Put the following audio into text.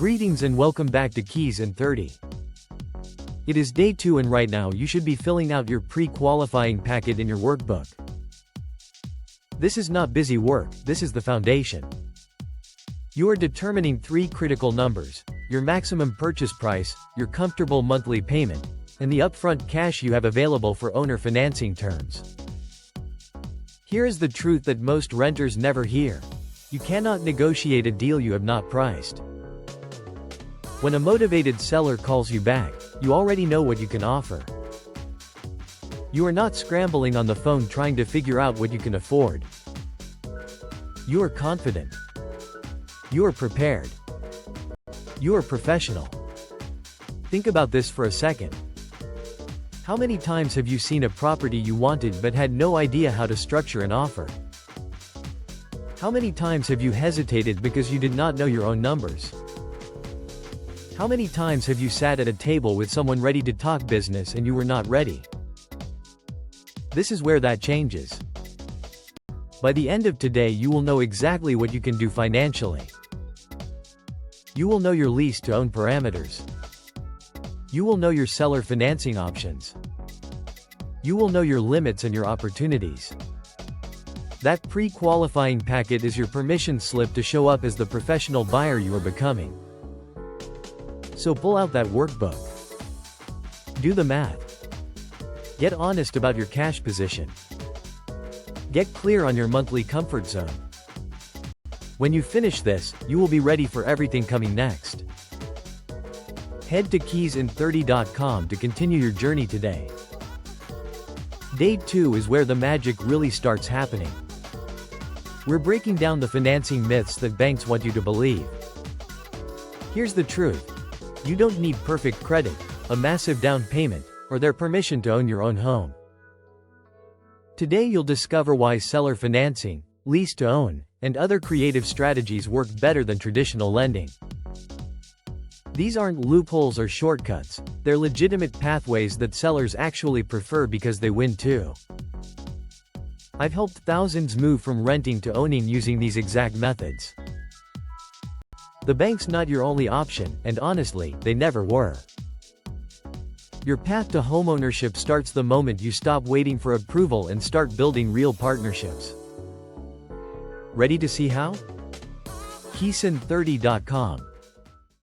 Greetings and welcome back to Keys in 30. It is day 2 and right now you should be filling out your pre-qualifying packet in your workbook. This is not busy work, this is the foundation. You are determining 3 critical numbers: your maximum purchase price, your comfortable monthly payment, and the upfront cash you have available for owner financing terms. Here is the truth that most renters never hear. You cannot negotiate a deal you have not priced. When a motivated seller calls you back, you already know what you can offer. You are not scrambling on the phone trying to figure out what you can afford. You are confident. You are prepared. You are professional. Think about this for a second. How many times have you seen a property you wanted but had no idea how to structure an offer? How many times have you hesitated because you did not know your own numbers? How many times have you sat at a table with someone ready to talk business and you were not ready? This is where that changes. By the end of today you will know exactly what you can do financially. You will know your lease to own parameters. You will know your seller financing options. You will know your limits and your opportunities. That pre-qualifying packet is your permission slip to show up as the professional buyer you are becoming. So pull out that workbook. Do the math. Get honest about your cash position. Get clear on your monthly comfort zone. When you finish this, you will be ready for everything coming next. Head to keysin30.com to continue your journey today. Day 2 is where the magic really starts happening. We're breaking down the financing myths that banks want you to believe. Here's the truth. You don't need perfect credit, a massive down payment, or their permission to own your own home. Today you'll discover why seller financing, lease to own, and other creative strategies work better than traditional lending. These aren't loopholes or shortcuts, they're legitimate pathways that sellers actually prefer because they win too. I've helped thousands move from renting to owning using these exact methods. The bank's not your only option, and honestly, they never were. Your path to homeownership starts the moment you stop waiting for approval and start building real partnerships. Ready to see how? Keysin30.com